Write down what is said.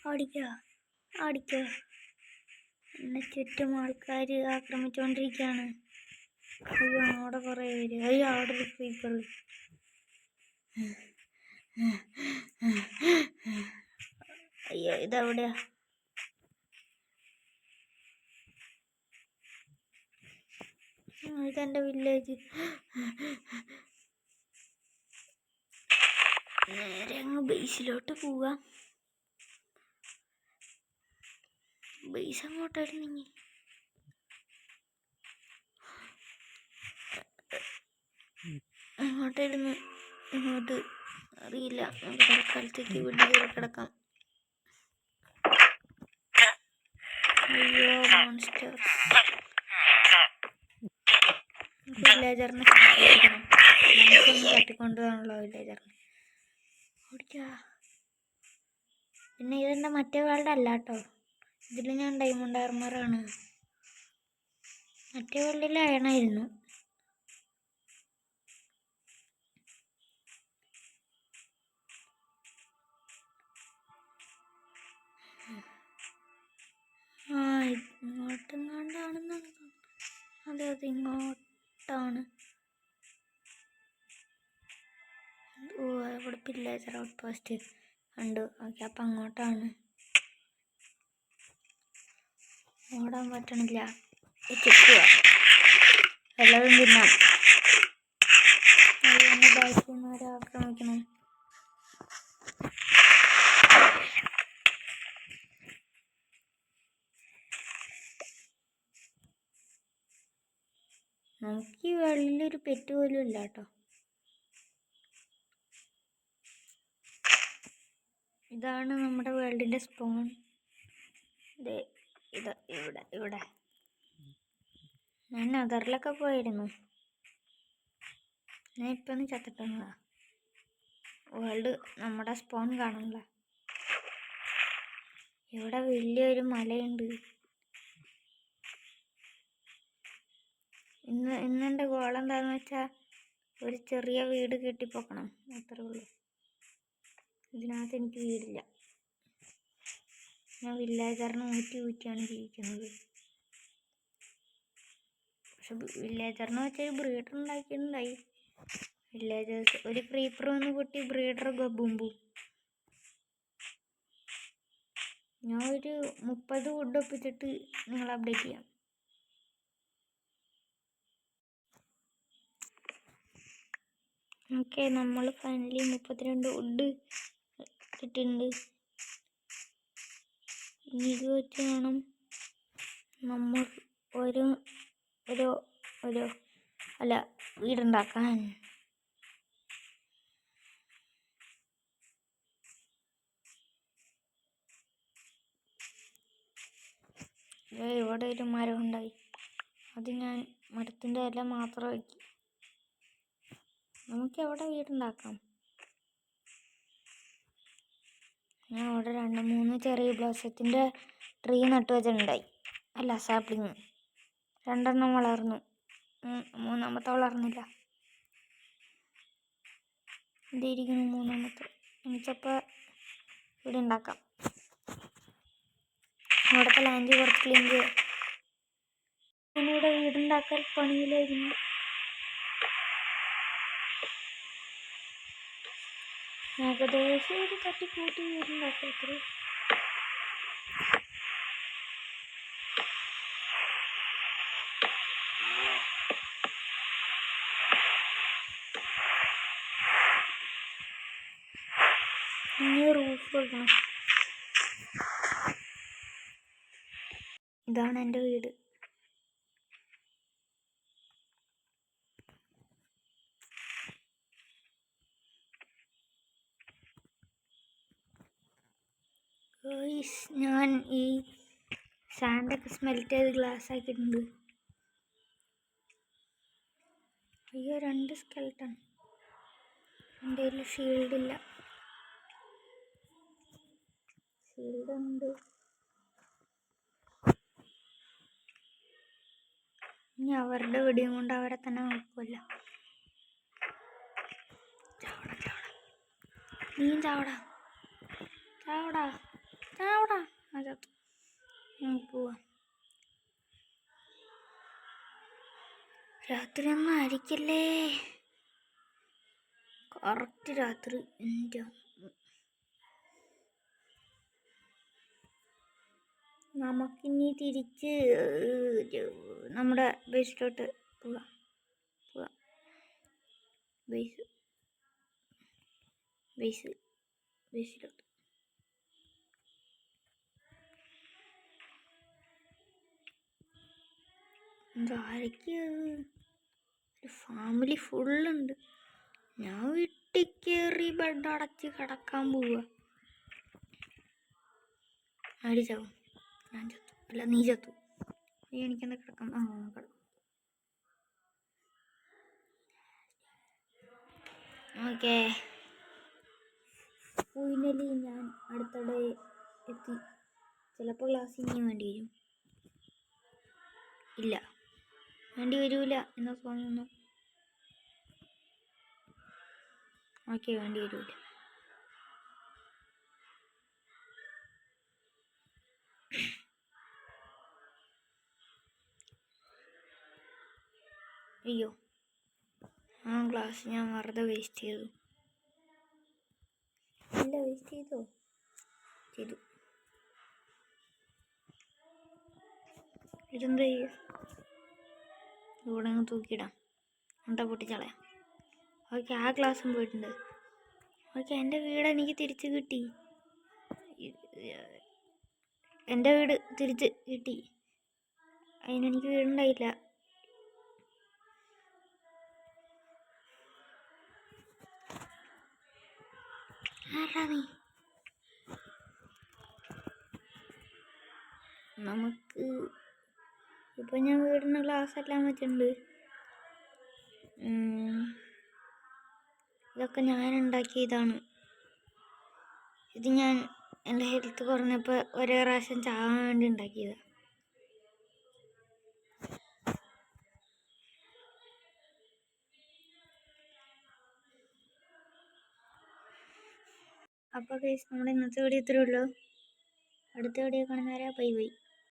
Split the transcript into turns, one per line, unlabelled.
ഓടിക്കോ. എന്നെ ചുറ്റും ആൾക്കാർ ആക്രമിച്ചുകൊണ്ടിരിക്കുകയാണ്. അയ്യോ അവിടെ കുറേ പേര്. അയ്യോ അവിടെ ഒരു ക്രീപ്പർ. അയ്യോ ഇതെവിടെയാ? ഇതെൻ്റെ വില്ലേജ്. നേരെ അങ്ങ് ബേസിലോട്ട് പോവാം. ബേസ് അങ്ങോട്ടായിരുന്നു. അങ്ങോട്ടായിരുന്നു. ഇങ്ങോട്ട് അറിയില്ല. നമുക്ക് തൽക്കാലത്തേക്ക് വീട്ടിൽ കയറി കിടക്കാം. അയ്യോ മോൺസ്റ്റർ. വില്ലേജറിനെ നമുക്കൊന്ന് തട്ടിക്കൊണ്ടുപോകാനുള്ള വില്ലേജറിനെ ഓടിക്കാ. പിന്നെ ഇതെൻ്റെ മറ്റേ വേൾഡ് അല്ല കേട്ടോ. ഇതിൽ ഞാൻ ഡയമണ്ട് ആർമറാണ്. മറ്റേ വേൾഡിൽ അയണായിരുന്നു. ഇങ്ങോട്ടും കണ്ടാണെന്നാണ്. അതെ ഇങ്ങോട്ടാണ്. ഇവിടെ വില്ലേജർ ഔട്ട് പോസ്റ്റ് ഉണ്ട്. ഓക്കെ അപ്പം അങ്ങോട്ടാണ്. ഓടാൻ പറ്റണില്ല. ചെക്കുക എല്ലാവരും തിന്നാം. അതിന് ബാക്കിയുള്ളവരെ ആക്രമിക്കണം. നമുക്ക് ഈ വെള്ളിലൊരു പെറ്റ് പോലും ഇല്ല കേട്ടോ. ഇതാണ് നമ്മുടെ വേൾഡിൻ്റെ സ്പോൺ. ഇവിടെ ഞാൻ നെതറിലൊക്കെ പോയിരുന്നു. ഞാൻ ഇപ്പം ഒന്ന് ചത്തിട്ടുള്ളതാ. വേൾഡ് നമ്മുടെ സ്പോൺ കാണുന്നില്ല. ഇവിടെ വലിയൊരു മലയുണ്ട്. ഇന്നെൻ്റെ ഗോൾ എന്താണെന്ന് വെച്ചാൽ ഒരു ചെറിയ വീട് കെട്ടിപ്പോക്കണം. അത്രേ ഉള്ളൂ. ഇതിനകത്ത് എനിക്ക് വീടില്ല. ഞാൻ വില്ലേജറിനെ ഊറ്റിയാണ് ജീവിക്കുന്നത്. പക്ഷെ വില്ലേജറിനെ വെച്ചൊരു ബ്രീഡർ ഉണ്ടാക്കിയിട്ടുണ്ടായി. വില്ലേജേഴ്സ് ഒരു ക്രീപ്പർ വന്ന് പൊട്ടി ബ്രീഡർ ഗബുമ്പു. ഞാൻ ഒരു 30 വുഡ് ഒപ്പിച്ചിട്ട് നിങ്ങൾ അപ്ഡേറ്റ് ചെയ്യാം. ഓക്കെ നമ്മൾ ഫൈനലി 32 വുഡ് കിട്ടിയിട്ടുണ്ട്. ഇനി ഇത് വെച്ച് വേണം നമ്മൾ ഒരു വീടുണ്ടാക്കാൻ. ഇവിടെ ഒരു മരം ഉണ്ടായി. അത് ഞാൻ മരത്തിൻ്റെ ഇല മാത്രം വയ്ക്കും. നമുക്ക് എവിടെ വീടുണ്ടാക്കാം? ഞാൻ അവിടെ 2-3 ചെറിയ ബ്ലോസത്തിൻ്റെ ട്രീ നട്ടു വെച്ചിട്ടുണ്ടായി. അല്ല സാപ്ലിങ് 2 വളർന്നു. 3-മത്തെ വളർന്നില്ല. ഇതായിരിക്കുന്നു 3-മത്തെ. എനിക്കപ്പോൾ വീട് ഉണ്ടാക്കാം. അവിടുത്തെ ലാൻഡ് കുറച്ച് ക്ലീൻ ചെയ്യാം. ഞാനിവിടെ വീടുണ്ടാക്കാൻ പണിയിലായിരുന്നു. ഏകദേശം ഒരു തട്ടിക്കൂട്ടി വീടുണ്ടാക്കൽ. ഇനി റൂഫ് വെക്കണം. ഇതാണ് എൻ്റെ വീട്. ഞാൻ ഈ സാൻഡൊക്കെ സ്മെൽറ്റ് ചെയ്ത് ഗ്ലാസ് ആക്കിയിട്ടുണ്ട്. അയ്യോ 2 സ്കെൽട്ടൺ. എൻ്റെ കയ്യിൽ ഷീൽഡില്ല. ഷീൽഡുണ്ട്. ഇനി അവരുടെ വെടിയും കൊണ്ട് അവരെ തന്നെ നോക്കുമല്ലോ. നീ ചാവടാ. ചാവടാ ചാവടാ. ചത്തു. പോവാ. രാത്രി ഒന്നും ആയിരിക്കല്ലേ. കറക്റ്റ് രാത്രി. എൻ്റെ നമുക്കിനി തിരിച്ച് നമ്മുടെ ബേസിലോട്ട് പോവാം. ബേസിലോട്ട് എന്തായിരിക്കും? ഒരു ഫാമിലി ഫുള്ളുണ്ട്. ഞാൻ വീട്ടിൽ കയറി ബെഡ് അടച്ച് കിടക്കാൻ പോവുക. അടിച്ചാവും. ഞാൻ ചത്തു. അല്ല, നീ ചത്തു. എനിക്കെന്താ കിടക്കാം? കിടക്കാം. ഓക്കെ, ഫൈനലി ഞാൻ അടുത്തിടെ എത്തി. ചിലപ്പോൾ ക്ലാസ് ഇനിയും വേണ്ടി വരും. ഇല്ല, വേണ്ടി വരൂല എന്നാ തോന്നുന്നു. ഓക്കെ, വേണ്ടി വരൂല. അയ്യോ, ആ ക്ലാസ് ഞാൻ വെറുതെ വേസ്റ്റ് ചെയ്തു. ഇല്ല, വേസ്റ്റ് ചെയ്തു. ഇതെന്താ ചെയ്യുക? ഇവിടെ അങ്ങ് തൂക്കിയിടാം. എന്താ പൊട്ടിച്ചളയാം. ഓക്കെ, ആ ക്ലാസ്സും പോയിട്ടുണ്ട്. ഓക്കെ, എൻ്റെ വീട് എനിക്ക് തിരിച്ച് കിട്ടി. എൻ്റെ വീട് തിരിച്ച് കിട്ടി. അതിനെനിക്ക് വീടുണ്ടായില്ല. നീ നമുക്ക് ഇപ്പം ഞാൻ വീടിന് ഗ്ലാസ് എല്ലാം വെച്ചിട്ടുണ്ട്. ഇതൊക്കെ ഞാൻ ഉണ്ടാക്കിയതാണ്. ഇത് ഞാൻ എൻ്റെ ഹെൽത്ത് കുറഞ്ഞപ്പോൾ ഒരേ പ്രാവശ്യം ചാവാൻ വേണ്ടി ഉണ്ടാക്കിയതാണ്. അപ്പോൾ ഗൈസ്, നമ്മുടെ ഇന്നത്തെ വീഡിയോ ഇത്രയേ ഉള്ളൂ. അടുത്ത വീഡിയോ കാണുന്നവരെ ബൈ ബൈ.